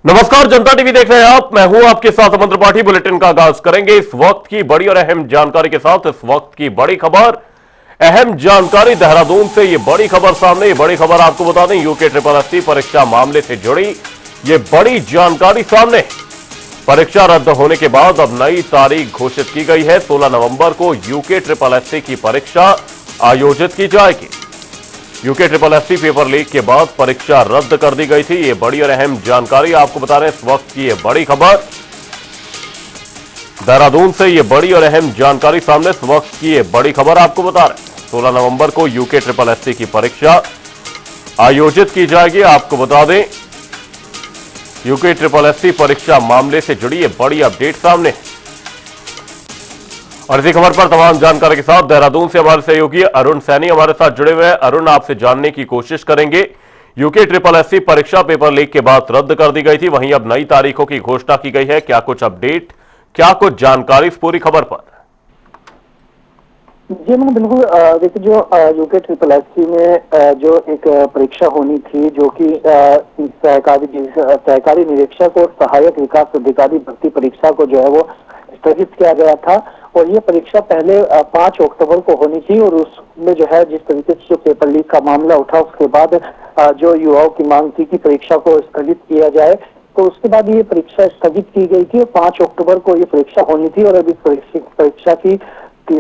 नमस्कार, जनता टीवी देख रहे हैं आप। मैं हूं आपके साथ अमन त्रिपाठी। बुलेटिन का आगाज करेंगे इस वक्त की बड़ी और अहम जानकारी के साथ। इस वक्त की बड़ी खबर, अहम जानकारी देहरादून से। ये बड़ी खबर सामने, ये बड़ी खबर आपको बता दें, यूके SSSC परीक्षा मामले से जुड़ी ये बड़ी जानकारी सामने। परीक्षा रद्द होने के बाद अब नई तारीख घोषित की गई है। 16 नवंबर को यूके SSSC की परीक्षा आयोजित की जाएगी। यूके SSSC पेपर लीक के बाद परीक्षा रद्द कर दी गई थी। ये बड़ी और अहम जानकारी आपको बता रहे हैं इस वक्त की। ये बड़ी खबर देहरादून से, ये बड़ी और अहम जानकारी सामने। इस वक्त की ये बड़ी खबर आपको बता रहे हैं 16 नवंबर को यूके SSSC की परीक्षा आयोजित की जाएगी। आपको बता दें यूके SSSC परीक्षा मामले से जुड़ी ये बड़ी अपडेट सामने है। और इसी खबर पर तमाम जानकारी के साथ देहरादून से हमारे सहयोगी अरुण सैनी हमारे साथ जुड़े हुए हैं। अरुण, आपसे जानने की कोशिश करेंगे, यूके SSSC परीक्षा पेपर लीक के बाद रद्द कर दी गई थी, वहीं अब नई तारीखों की घोषणा की गई है। क्या कुछ अपडेट, क्या कुछ जानकारी इस पूरी खबर पर? जी मैंने बिल्कुल देखिए, जो यूके SSSC में जो एक परीक्षा होनी थी, जो कि सहकारी निरीक्षक और सहायक विकास अधिकारी भर्ती परीक्षा को जो है वो स्थगित किया गया था। और ये परीक्षा पहले 5 अक्टूबर को होनी थी। और उसमें जो है जिस तरीके से जो पेपर लीक का मामला उठा, उसके बाद जो युवाओं की मांग थी कि परीक्षा को स्थगित किया जाए, तो उसके बाद ये परीक्षा स्थगित की गई थी। 5 अक्टूबर को ये परीक्षा होनी थी और अभी परीक्षा की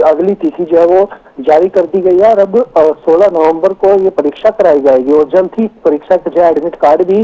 अगली तिथि जो है वो जारी कर दी गई है। और अब 16 नवंबर को ये परीक्षा कराई जाएगी और जल्द ही परीक्षा के जो एडमिट कार्ड भी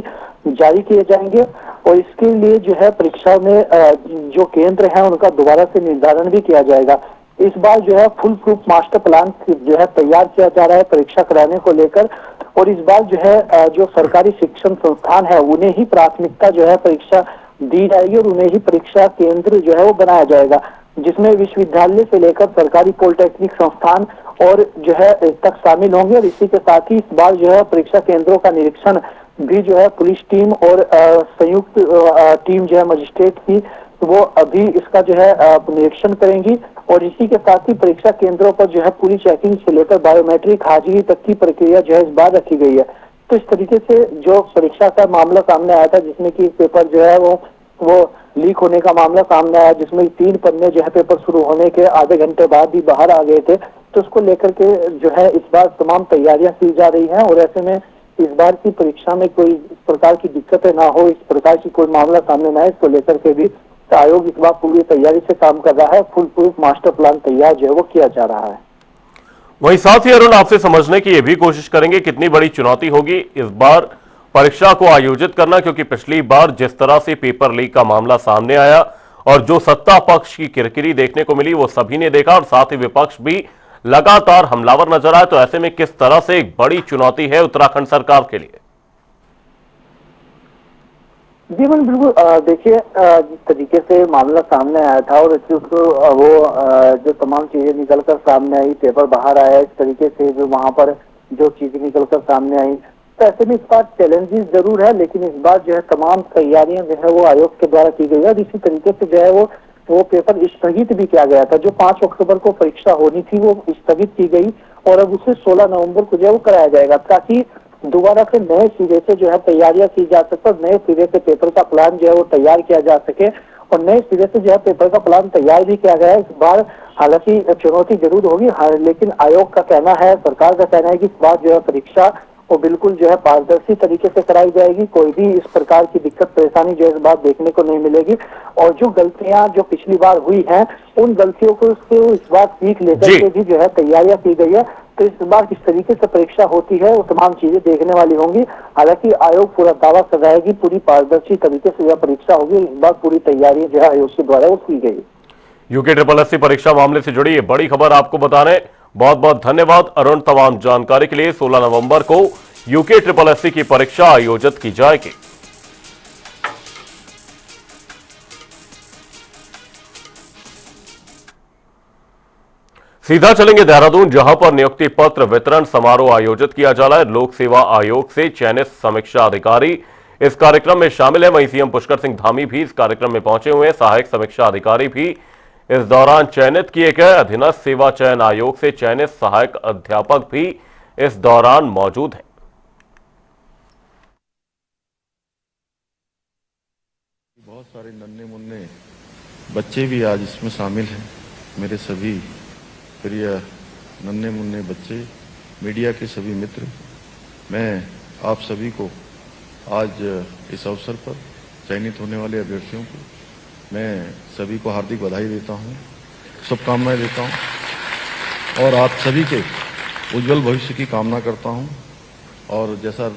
जारी किए जाएंगे। और इसके लिए जो है परीक्षा में जो केंद्र है उनका दोबारा से निर्धारण भी किया जाएगा। इस बार जो है फुल प्रूफ मास्टर प्लान जो है तैयार किया जा रहा है परीक्षा कराने को लेकर। और इस बार जो है जो सरकारी शिक्षण संस्थान है उन्हें ही प्राथमिकता जो है परीक्षा दी जाएगी और उन्हें ही परीक्षा केंद्र जो है वो बनाया जाएगा, जिसमें विश्वविद्यालय से लेकर सरकारी पॉलिटेक्निक संस्थान और जो है तक शामिल होंगे। और इसी के साथ ही इस बार जो है परीक्षा केंद्रों का निरीक्षण भी जो है पुलिस टीम और संयुक्त टीम जो है मजिस्ट्रेट की, तो वो अभी इसका जो है निरीक्षण करेंगी। और इसी के साथ ही परीक्षा केंद्रों पर जो है पूरी चेकिंग से लेकर बायोमेट्रिक हाजिरी तक की प्रक्रिया जो है इस बार रखी गई है। तो इस तरीके से जो परीक्षा का मामला सामने आया था, जिसमें कि पेपर जो है वो लीक होने का मामला सामने आया, जिसमें 3 पन्ने जो है पेपर शुरू होने के आधे घंटे बाद ही बाहर आ गए थे। तो उसको लेकर के जो है इस बार तमाम तैयारियां की जा रही हैं। और ऐसे में इस बार की परीक्षा में कोई इस प्रकार की दिक्कतें ना हो, इस प्रकार की कोई मामला सामने ना आए, इसको लेकर के भी आयोग इस बार पूरी तैयारी से काम कर रहा है। फुल प्रूफ मास्टर प्लान तैयार जो है वो किया जा रहा है। वहीं साथ ही अरुण, आपसे समझने की यह भी कोशिश करेंगे कितनी बड़ी चुनौती होगी इस बार परीक्षा को आयोजित करना, क्योंकि पिछली बार जिस तरह से पेपर लीक का मामला सामने आया और जो सत्ता पक्ष की किरकिरी देखने को मिली वो सभी ने देखा, और साथ ही विपक्ष भी लगातार हमलावर नजर आए। तो ऐसे में किस तरह से एक बड़ी चुनौती है उत्तराखंड सरकार के लिए? जी मैंने बिल्कुल देखिए, जिस तरीके से मामला सामने आया था और वो जो तमाम चीजें निकलकर सामने आई, पेपर बाहर आया, इस तरीके से जो वहां पर जो चीजें निकलकर सामने आई, तो ऐसे में इस बार चैलेंजेस जरूर है, लेकिन इस बार जो है तमाम तैयारियां जो है वो आयोग के द्वारा की गई है। और इसी तरीके से जो है वो पेपर स्थगित भी किया गया था। जो 5 अक्टूबर को परीक्षा होनी थी वो स्थगित की गई और अब उसे 16 नवंबर को जो है वो कराया जाएगा, ताकि दोबारा से नए सिरे से जो है तैयारियां की जा सके और नए सिरे से पेपर का प्लान जो है वो तैयार किया जा सके। और नए सिरे से जो है पेपर का प्लान तैयार भी किया गया है। इस बार हालांकि चुनौती जरूर होगी, लेकिन आयोग का कहना है, सरकार का कहना है कि इस बार जो है परीक्षा वो बिल्कुल जो है पारदर्शी तरीके से कराई जाएगी। कोई भी इस प्रकार की दिक्कत परेशानी जो है इस बार देखने को नहीं मिलेगी। और जो गलतियां जो पिछली बार हुई हैं, उन गलतियों को इस बार सीख लेकर के भी जो है तैयारियां की गई है। तो इस बार किस तरीके से परीक्षा होती है वो तमाम चीजें देखने वाली होंगी। हालांकि आयोग पूरा दावा कर रहा है कि पूरी पारदर्शी तरीके से यह परीक्षा होगी। इस बार पूरी तैयारी जो है आयोग के द्वारा वो की गई। यूके SSSC परीक्षा मामले से जुड़ी ये बड़ी खबर आपको बताने बहुत बहुत धन्यवाद अरुण, तमाम जानकारी के लिए। 16 नवंबर को यूके SSSC की परीक्षा आयोजित की जाएगी। सीधा चलेंगे देहरादून, जहां पर नियुक्ति पत्र वितरण समारोह आयोजित किया जा रहा है। लोक सेवा आयोग से चयनित समीक्षा अधिकारी इस कार्यक्रम में शामिल है। वहीं सीएम पुष्कर सिंह धामी भी इस कार्यक्रम में पहुंचे हुए हैं। सहायक समीक्षा अधिकारी भी इस दौरान चयनित किए गए। अधीनस्थ सेवा चयन आयोग से चयनित सहायक अध्यापक भी इस दौरान मौजूद हैं। बहुत सारे नन्हे मुन्ने बच्चे भी आज इसमें शामिल हैं। मेरे सभी प्रिय नन्हे मुन्ने बच्चे, मीडिया के सभी मित्र, मैं आप सभी को आज इस अवसर पर चयनित होने वाले अभ्यर्थियों को मैं सभी को हार्दिक बधाई देता हूं, शुभकामनाएं देता हूं और आप सभी के उज्जवल भविष्य की कामना करता हूं। और जैसा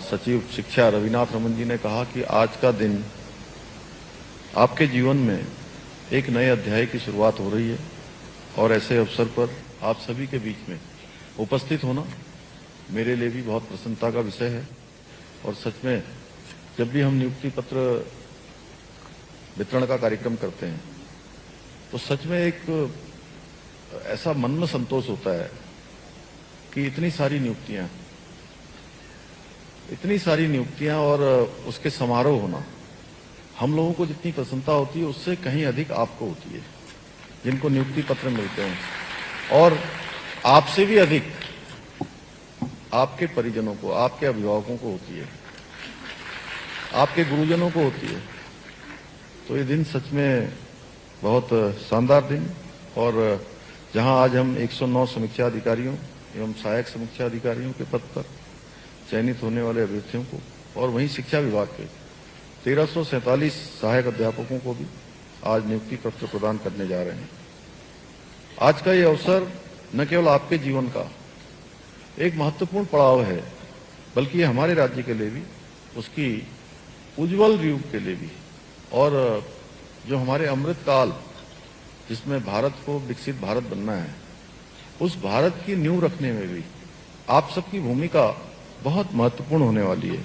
सचिव शिक्षा रविनाथ रमन जी ने कहा कि आज का दिन आपके जीवन में एक नए अध्याय की शुरुआत हो रही है और ऐसे अवसर पर आप सभी के बीच में उपस्थित होना मेरे लिए भी बहुत प्रसन्नता का विषय है। और सच में जब भी हम नियुक्ति पत्र वितरण का कार्यक्रम करते हैं तो सच में एक ऐसा मन में संतोष होता है कि इतनी सारी नियुक्तियां और उसके समारोह होना, हम लोगों को जितनी प्रसन्नता होती है उससे कहीं अधिक आपको होती है जिनको नियुक्ति पत्र मिलते हैं, और आपसे भी अधिक आपके परिजनों को, आपके अभिभावकों को होती है, आपके गुरुजनों को होती है। तो ये दिन सच में बहुत शानदार दिन। और जहां आज हम 109 समीक्षा अधिकारियों एवं सहायक समीक्षा अधिकारियों के पद पर चयनित होने वाले अभ्यर्थियों को और वहीं शिक्षा विभाग के 1347 सहायक अध्यापकों को भी आज नियुक्ति पत्र प्रदान करने जा रहे हैं। आज का ये अवसर न केवल आपके जीवन का एक महत्वपूर्ण पड़ाव है, बल्कि ये हमारे राज्य के लिए भी, उसकी उज्जवल युग के लिए भी, और जो हमारे अमृत काल जिसमें भारत को विकसित भारत बनना है, उस भारत की नींव रखने में भी आप सबकी भूमिका बहुत महत्वपूर्ण होने वाली है।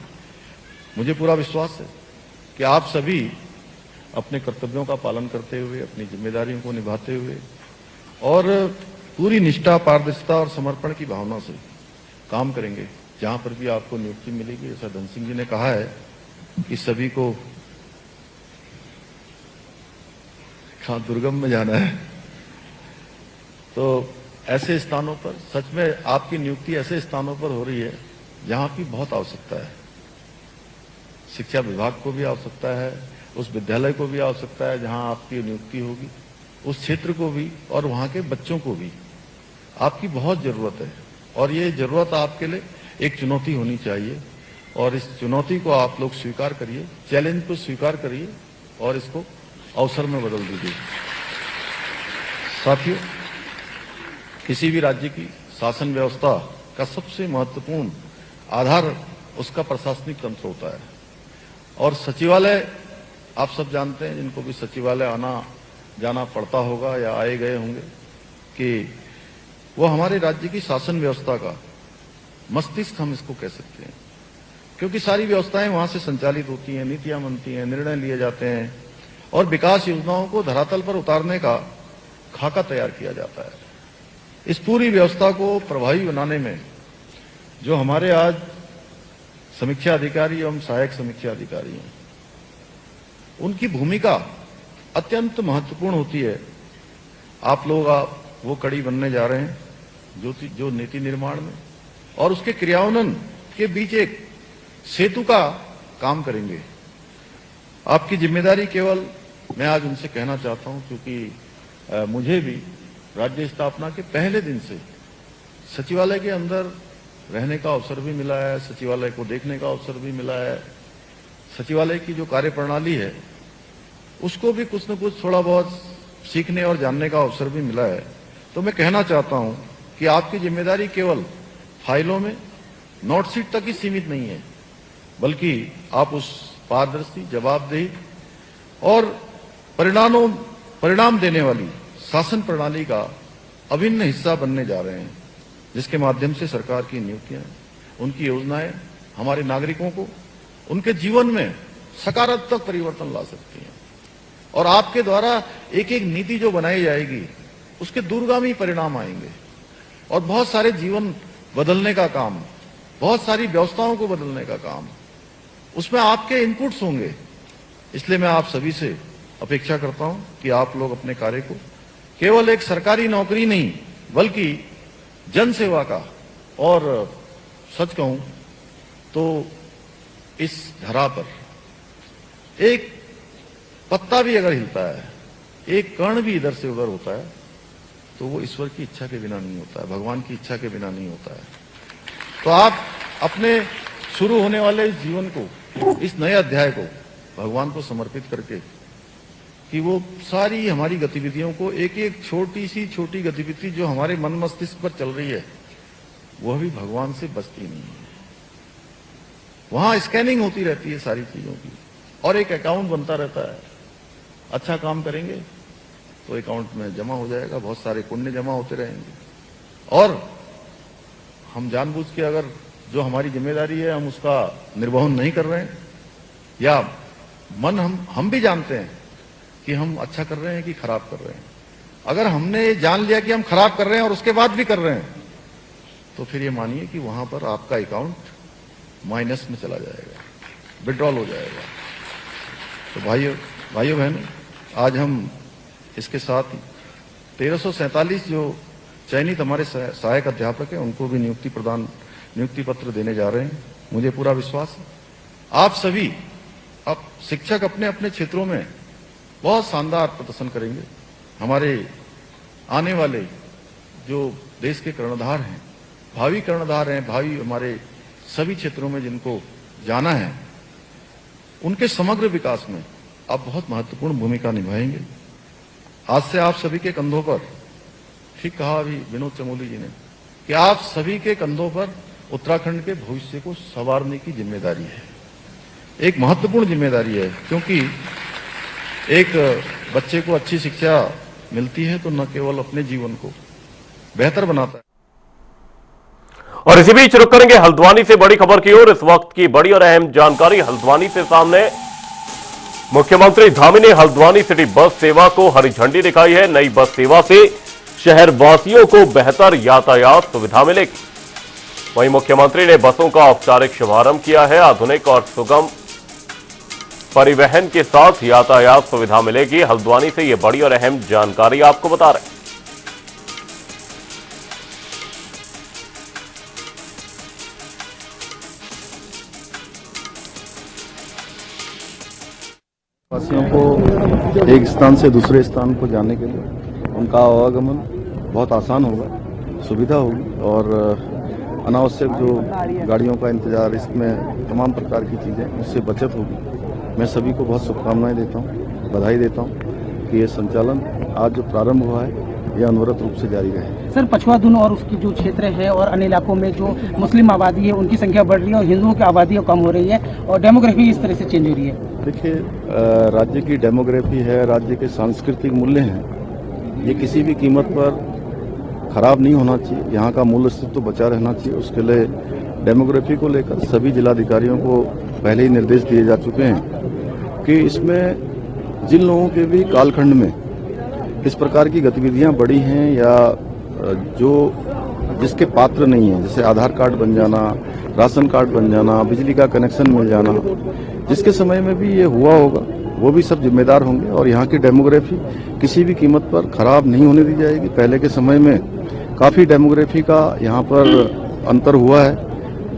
मुझे पूरा विश्वास है कि आप सभी अपने कर्तव्यों का पालन करते हुए, अपनी जिम्मेदारियों को निभाते हुए और पूरी निष्ठा, पारदर्शिता और समर्पण की भावना से काम करेंगे। जहां पर भी आपको नियुक्ति मिलेगी, जैसा धन सिंह जी ने कहा है कि सभी को दुर्गम में जाना है, तो ऐसे स्थानों पर सच में आपकी नियुक्ति ऐसे स्थानों पर हो रही है जहां की बहुत आवश्यकता है। शिक्षा विभाग को भी आवश्यकता है, उस विद्यालय को भी आवश्यकता है जहां आपकी नियुक्ति होगी, उस क्षेत्र को भी और वहां के बच्चों को भी आपकी बहुत जरूरत है। और ये जरूरत आपके लिए एक चुनौती होनी चाहिए और इस चुनौती को आप लोग स्वीकार करिए, चैलेंज को स्वीकार करिए और इसको अवसर में बदल दीजिए। साथियों, किसी भी राज्य की शासन व्यवस्था का सबसे महत्वपूर्ण आधार उसका प्रशासनिक तंत्र होता है। और सचिवालय आप सब जानते हैं, जिनको भी सचिवालय आना जाना पड़ता होगा या आए गए होंगे, कि वो हमारे राज्य की शासन व्यवस्था का मस्तिष्क हम इसको कह सकते हैं, क्योंकि सारी व्यवस्थाएं वहां से संचालित होती हैं, नीतियां बनती हैं, निर्णय लिए जाते हैं और विकास योजनाओं को धरातल पर उतारने का खाका तैयार किया जाता है। इस पूरी व्यवस्था को प्रभावी बनाने में जो हमारे आज समीक्षा अधिकारी एवं सहायक समीक्षा अधिकारी हैं, उनकी भूमिका अत्यंत महत्वपूर्ण होती है। आप लोग वो कड़ी बनने जा रहे हैं जो नीति निर्माण में और उसके क्रियान्वयन के बीच एक सेतु का काम करेंगे। आपकी जिम्मेदारी केवल, मैं आज उनसे कहना चाहता हूं, क्योंकि मुझे भी राज्य स्थापना के पहले दिन से सचिवालय के अंदर रहने का अवसर भी मिला है, सचिवालय को देखने का अवसर भी मिला है, सचिवालय की जो कार्यप्रणाली है उसको भी कुछ न कुछ थोड़ा बहुत सीखने और जानने का अवसर भी मिला है। तो मैं कहना चाहता हूं कि आपकी जिम्मेदारी केवल फाइलों में नोटशीट तक ही सीमित नहीं है, बल्कि आप उस पारदर्शी, जवाबदेही और परिणाम देने वाली शासन प्रणाली का अभिन्न हिस्सा बनने जा रहे हैं, जिसके माध्यम से सरकार की नियुक्तियां, उनकी योजनाएं हमारे नागरिकों को उनके जीवन में सकारात्मक परिवर्तन ला सकती हैं। और आपके द्वारा एक एक नीति जो बनाई जाएगी उसके दूरगामी परिणाम आएंगे और बहुत सारे जीवन बदलने का काम, बहुत सारी व्यवस्थाओं को बदलने का काम, उसमें आपके इनपुट्स होंगे। इसलिए मैं आप सभी से अपेक्षा करता हूं कि आप लोग अपने कार्य को केवल एक सरकारी नौकरी नहीं, बल्कि जन सेवा का, और सच कहूं तो इस धरा पर एक पत्ता भी अगर हिलता है, एक कण भी इधर से उधर होता है, तो वो ईश्वर की इच्छा के बिना नहीं होता है, भगवान की इच्छा के बिना नहीं होता है। तो आप अपने शुरू होने वाले इस जीवन को, इस नए अध्याय को भगवान को समर्पित करके, कि वो सारी हमारी गतिविधियों को, एक एक छोटी गतिविधि जो हमारे मन मस्तिष्क पर चल रही है, वह भी भगवान से बचती नहीं है। वहां स्कैनिंग होती रहती है सारी चीजों की, और एक अकाउंट बनता रहता है। अच्छा काम करेंगे तो अकाउंट में जमा हो जाएगा, बहुत सारे पुण्य जमा होते रहेंगे। और हम जानबूझ के अगर जो हमारी जिम्मेदारी है हम उसका निर्वहन नहीं कर रहे हैं, या मन हम भी जानते हैं कि हम अच्छा कर रहे हैं कि खराब कर रहे हैं, अगर हमने ये जान लिया कि हम खराब कर रहे हैं और उसके बाद भी कर रहे हैं, तो फिर ये मानिए कि वहां पर आपका अकाउंट माइनस में चला जाएगा, विड्रॉल हो जाएगा। तो भाइयों बहनों, आज हम इसके साथ 1347 जो चयनित हमारे सहायक अध्यापक हैं उनको भी नियुक्ति पत्र देने जा रहे हैं। मुझे पूरा विश्वास है आप सभी, अब शिक्षक अपने अपने क्षेत्रों में बहुत शानदार प्रदर्शन करेंगे। हमारे आने वाले जो देश के कर्णधार हैं, भावी कर्णधार हैं, भावी हमारे सभी क्षेत्रों में जिनको जाना है, उनके समग्र विकास में आप बहुत महत्वपूर्ण भूमिका निभाएंगे। आज से आप सभी के कंधों पर, ठीक कहा अभी विनोद चमोली जी ने, कि आप सभी के कंधों पर उत्तराखंड के भविष्य को संवारने की जिम्मेदारी है, एक महत्वपूर्ण जिम्मेदारी है। क्योंकि एक बच्चे को अच्छी शिक्षा मिलती है तो न केवल अपने जीवन को बेहतर बनाता है। और इसी बीच रुक करेंगे हल्द्वानी से बड़ी खबर की ओर। इस वक्त की बड़ी और अहम जानकारी हल्द्वानी से सामने। मुख्यमंत्री धामी ने हल्द्वानी सिटी बस सेवा को हरी झंडी दिखाई है। नई बस सेवा से शहर वासियों को बेहतर यातायात सुविधा मिलेगी। वहीं मुख्यमंत्री ने बसों का औपचारिक शुभारंभ किया है। आधुनिक और सुगम परिवहन के साथ यातायात सुविधा मिलेगी। हल्द्वानी से यह बड़ी और अहम जानकारी आपको बता रहे हैं। वासियों को एक स्थान से दूसरे स्थान को जाने के लिए उनका आवागमन बहुत आसान होगा, सुविधा होगी, और अनावश्यक जो गाड़ियों का इंतजार, इसमें तमाम प्रकार की चीज़ें, उससे बचत होगी। मैं सभी को बहुत शुभकामनाएं देता हूं, बधाई देता हूं कि ये संचालन आज जो प्रारंभ हुआ है ये अनवरत रूप से जारी रहे। सर, पछुआधुन और उसकी जो क्षेत्र है और अन्य इलाकों में जो मुस्लिम आबादी है उनकी संख्या बढ़ रही है और हिंदुओं की आबादी कम हो रही है और डेमोग्राफी इस तरह से चेंज हो रही है। देखिए, राज्य की डेमोग्राफी है, राज्य के सांस्कृतिक मूल्य हैं, ये किसी भी कीमत पर खराब नहीं होना चाहिए। यहाँ का मूल अस्तित्व तो बचा रहना चाहिए। उसके लिए डेमोग्राफी को लेकर सभी जिलाधिकारियों को पहले ही निर्देश दिए जा चुके हैं कि इसमें जिन लोगों के भी कालखंड में इस प्रकार की गतिविधियां बढ़ी हैं या जो जिसके पात्र नहीं है, जैसे आधार कार्ड बन जाना, राशन कार्ड बन जाना, बिजली का कनेक्शन मिल जाना, जिसके समय में भी ये हुआ होगा, वो भी सब जिम्मेदार होंगे। और यहाँ की डेमोग्राफी किसी भी कीमत पर खराब नहीं होने दी जाएगी। पहले के समय में काफ़ी डेमोग्राफी का यहाँ पर अंतर हुआ है,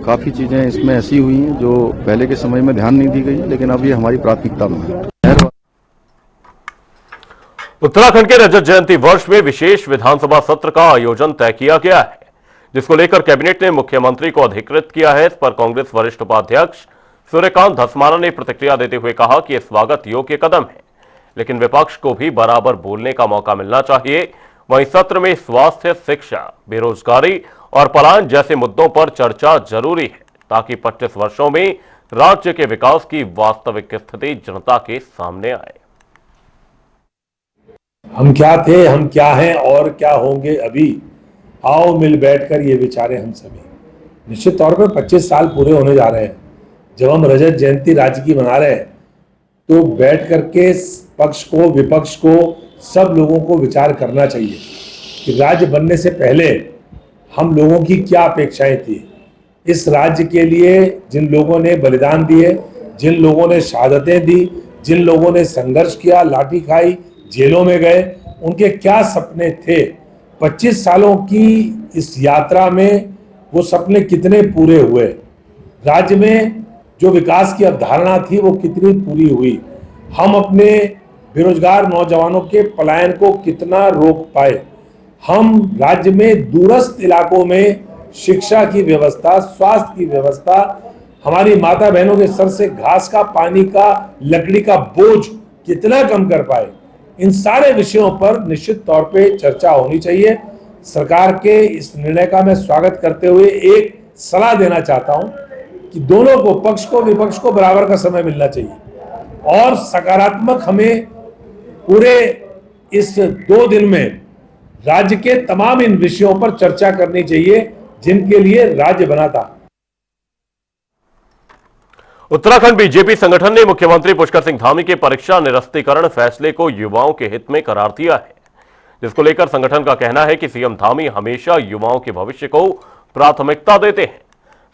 काफ़ी चीज़ें इसमें ऐसी हुई हैं जो पहले के समय में ध्यान नहीं दी गई, लेकिन अब ये हमारी प्राथमिकता में है। उत्तराखंड के रजत जयंती वर्ष में विशेष विधानसभा सत्र का आयोजन तय किया गया है, जिसको लेकर कैबिनेट ने मुख्यमंत्री को अधिकृत किया है। इस पर कांग्रेस वरिष्ठ उपाध्यक्ष सूर्यकांत धस्माना ने प्रतिक्रिया देते हुए कहा कि यह स्वागत योग्य कदम है, लेकिन विपक्ष को भी बराबर बोलने का मौका मिलना चाहिए। वहीं सत्र में स्वास्थ्य, शिक्षा, बेरोजगारी और पलायन जैसे मुद्दों पर चर्चा जरूरी है, ताकि 25 वर्षों में राज्य के विकास की वास्तविक स्थिति जनता के सामने आए। हम क्या थे, हम क्या हैं और क्या होंगे अभी, आओ मिल बैठकर ये विचारें हम सभी। निश्चित तौर पर 25 साल पूरे होने जा रहे हैं। जब हम रजत जयंती राज्य की मना रहे हैं तो बैठ करके पक्ष को, विपक्ष को, सब लोगों को विचार करना चाहिए कि राज्य बनने से पहले हम लोगों की क्या अपेक्षाएं थी। इस राज्य के लिए जिन लोगों ने बलिदान दिए, जिन लोगों ने शहादतें दी, जिन लोगों ने संघर्ष किया, लाठी खाई, जेलों में गए, उनके क्या सपने थे। 25 सालों की इस यात्रा में वो सपने कितने पूरे हुए। राज्य में जो विकास की अवधारणा थी वो कितनी पूरी हुई, हम अपने बेरोजगार नौजवानों के पलायन को कितना रोक पाए, हम राज्य में दूरस्थ इलाकों में शिक्षा की व्यवस्था, स्वास्थ्य की व्यवस्था, हमारी माता बहनों के सर से घास का, पानी का, लकड़ी का बोझ कितना कम कर पाए। इन सारे विषयों पर निश्चित तौर पे चर्चा होनी चाहिए। सरकार के इस निर्णय का मैं स्वागत करते हुए एक सलाह देना चाहता हूं कि दोनों को, पक्ष को विपक्ष को बराबर का समय मिलना चाहिए और सकारात्मक हमें पूरे इस 2 दिन में राज्य के तमाम इन विषयों पर चर्चा करनी चाहिए जिनके लिए राज्य बना था। उत्तराखंड बीजेपी संगठन ने मुख्यमंत्री पुष्कर सिंह धामी के परीक्षा निरस्तीकरण फैसले को युवाओं के हित में करार दिया है, जिसको लेकर संगठन का कहना है कि सीएम धामी हमेशा युवाओं के भविष्य को प्राथमिकता देते हैं।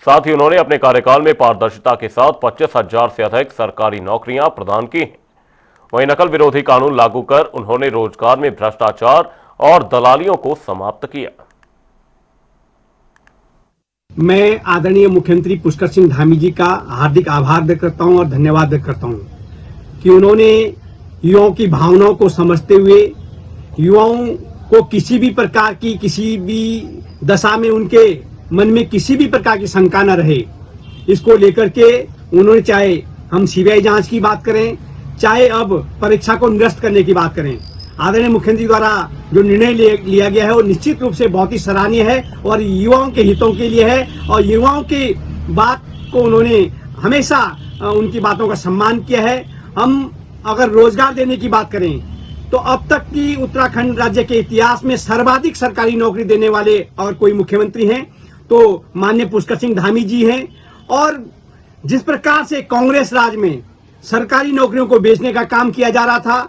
साथ ही उन्होंने अपने कार्यकाल में पारदर्शिता के साथ 25,000 से अधिक सरकारी नौकरियां प्रदान की हैं। वहीं नकल विरोधी कानून लागू कर उन्होंने रोजगार में भ्रष्टाचार और दलालियों को समाप्त किया। मैं आदरणीय मुख्यमंत्री पुष्कर सिंह धामी जी का हार्दिक आभार व्यक्त करता हूं और धन्यवाद व्यक्त करता हूं कि उन्होंने युवाओं की भावनाओं को समझते हुए, युवाओं को किसी भी प्रकार की, किसी भी दशा में उनके मन में किसी भी प्रकार की शंका न रहे, इसको लेकर के उन्होंने, चाहे हम सीबीआई जांच की बात करें, चाहे अब परीक्षा को निरस्त करने की बात करें, आदरणीय मुख्यमंत्री द्वारा जो निर्णय लिया गया है वो निश्चित रूप से बहुत ही सराहनीय है और युवाओं के हितों के लिए है। और युवाओं की बात को उन्होंने हमेशा उनकी बातों का सम्मान किया है। हम अगर रोजगार देने की बात करें तो अब तक की उत्तराखंड राज्य के इतिहास में सर्वाधिक सरकारी नौकरी देने वाले अगर कोई मुख्यमंत्री हैं तो माननीय पुष्कर सिंह धामी जी हैं। और जिस प्रकार से कांग्रेस राज में सरकारी नौकरियों को बेचने का काम किया जा रहा था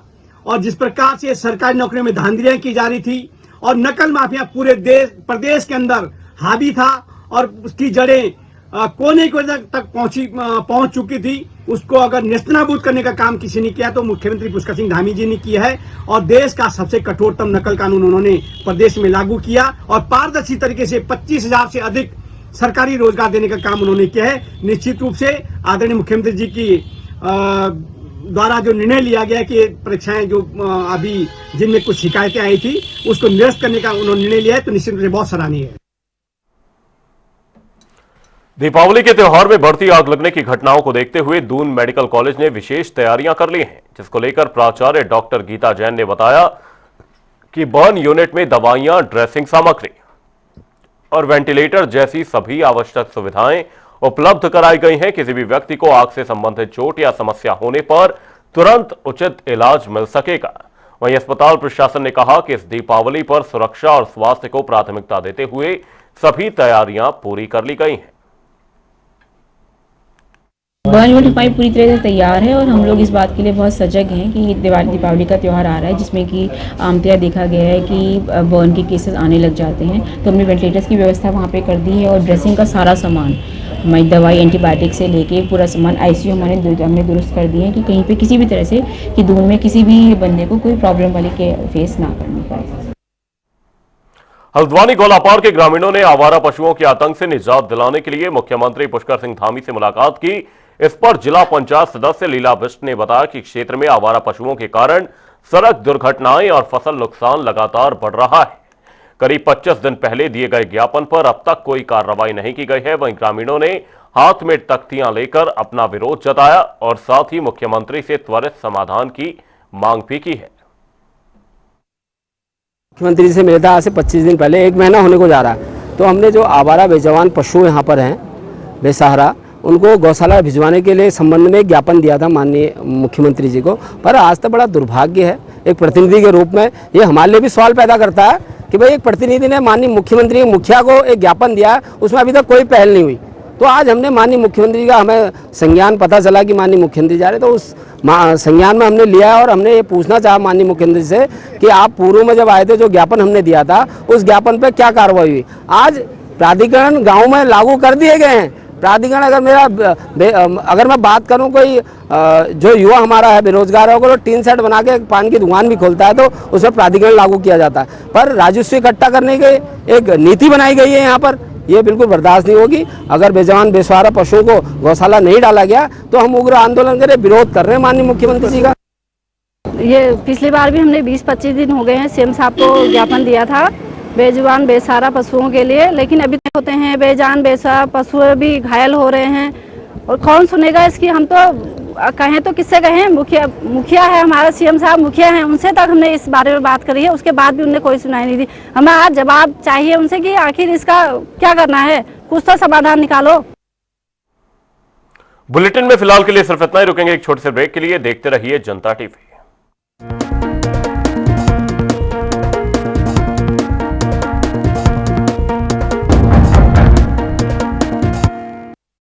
और जिस प्रकार से सरकारी नौकरियों में धांधलियां की जा रही थी और नकल माफिया पूरे प्रदेश के अंदर हावी था और उसकी जड़ें कोने कोने तक पहुंच चुकी थी, उसको अगर नेस्तनाबूद करने का काम किसी ने किया तो मुख्यमंत्री पुष्कर सिंह धामी जी ने किया है। और देश का सबसे कठोरतम नकल कानून उन्होंने प्रदेश में लागू किया और पारदर्शी तरीके से 25,000 से अधिक सरकारी रोजगार देने का काम उन्होंने किया है। निश्चित रूप से आदरणीय मुख्यमंत्री जी की द्वारा जो निर्णय लिया गया कि परीक्षाएं जो अभी जिनमें कुछ शिकायतें आई थी उसको निरस्त करने का उन्होंने निर्णय लिया है, तो निश्चित रूप से बहुत सराहनीय है। दीपावली के त्योहार में बढ़ती आग लगने की घटनाओं को देखते हुए दून मेडिकल कॉलेज ने विशेष तैयारियां कर ली हैं, जिसको लेकर प्राचार्य डॉक्टर गीता जैन ने बताया कि बर्न यूनिट में दवाइयां, ड्रेसिंग सामग्री और वेंटिलेटर जैसी सभी आवश्यक सुविधाएं उपलब्ध कराई गई हैं। किसी भी व्यक्ति को आग से संबंधित चोट या समस्या होने पर तुरंत उचित इलाज मिल सकेगा। वहीं अस्पताल प्रशासन ने कहा कि इस दीपावली पर सुरक्षा और स्वास्थ्य को प्राथमिकता देते हुए सभी तैयारियां पूरी कर ली गई हैं। बर्न यूनिट हमारी पूरी तरह से तैयार है और हम लोग इस बात के लिए बहुत सजग हैं कि दीपावली का त्यौहार आ रहा है, जिसमें कि आमतौर देखा गया है कि बर्न के केसेस आने लग जाते हैं। तो हमने वेंटिलेटर्स की व्यवस्था वहाँ पे कर दी है और ड्रेसिंग का सारा सामान, हमारी दवाई, एंटीबायोटिक से लेके पूरा सामान, आईसीयू हमने दुरुस्त कर दिए हैं कि कहीं पे किसी भी तरह से कि दून में किसी भी बंदे को कोई प्रॉब्लम वाली के फेस ना करनी पड़े। हल्द्वानी गोलापार के ग्रामीणों ने आवारा पशुओं के आतंक से निजात दिलाने के लिए मुख्यमंत्री पुष्कर सिंह धामी से मुलाकात की। इस पर जिला पंचायत सदस्य लीला बिष्ट ने बताया कि क्षेत्र में आवारा पशुओं के कारण सड़क दुर्घटनाएं और फसल नुकसान लगातार बढ़ रहा है। करीब 25 दिन पहले दिए गए ज्ञापन पर अब तक कोई कार्रवाई नहीं की गई है। वहीं ग्रामीणों ने हाथ में तख्तियां लेकर अपना विरोध जताया और साथ ही मुख्यमंत्री से त्वरित समाधान की मांग भी की है। मुख्यमंत्री से मिला था आज से 25 दिन पहले, 1 महीना होने को जा रहा है। तो हमने जो आवारा बेजवान पशु यहाँ पर हैं बेसहारा, उनको गौशाला भिजवाने के लिए संबंध में ज्ञापन दिया था माननीय मुख्यमंत्री जी को। पर आज तक बड़ा दुर्भाग्य है, एक प्रतिनिधि के रूप में ये हमारे लिए भी सवाल पैदा करता है कि भाई एक प्रतिनिधि ने माननीय मुख्यमंत्री मुखिया को एक ज्ञापन दिया, उसमें अभी तक कोई पहल नहीं हुई। तो आज हमने माननीय मुख्यमंत्री का हमें संज्ञान पता चला कि माननीय मुख्यमंत्री जा रहे, तो उस संज्ञान में हमने लिया और हमने ये पूछना चाहा माननीय मुख्यमंत्री से कि आप पूर्व में जब आए थे जो ज्ञापन हमने दिया था उस ज्ञापन पर क्या कार्रवाई हुई। आज प्राधिकरण गाँव में लागू कर दिए गए हैं। प्राधिकरण अगर मैं बात करूं, कोई जो युवा हमारा है बेरोजगार होगा, तो टीन सेट बना के पान की दुकान भी खोलता है तो उसमें प्राधिकरण लागू किया जाता है। पर राजस्व इकट्ठा करने की एक नीति बनाई गई है यहाँ पर, ये बिल्कुल बर्दाश्त नहीं होगी। अगर बेजवान बेसहारा पशुओं को गौशाला नहीं डाला गया तो हम उग्र आंदोलन करें, विरोध कर रहे हैं माननीय मुख्यमंत्री जी का। ये पिछली बार भी हमने 20-25 दिन हो गए हैं सीएम साहब को ज्ञापन दिया था बेजुबान बेसहारा पशुओं के लिए, लेकिन अभी तक होते हैं बेजान बेसहारा पशु भी घायल हो रहे हैं और कौन सुनेगा इसकी। हम तो कहें तो किससे कहें, मुखिया है हमारा, सीएम साहब मुखिया हैं, उनसे तक हमने इस बारे में बात करी है, उसके बाद भी उन्होंने कोई सुनाई नहीं दी। हमें आज जवाब चाहिए उनसे कि आखिर इसका क्या करना है, कुछ तो समाधान निकालो। बुलेटिन में फिलहाल के लिए सिर्फ इतना ही, रुकेंगे एक छोटे से ब्रेक के लिए। देखते रहिए जनता टीवी।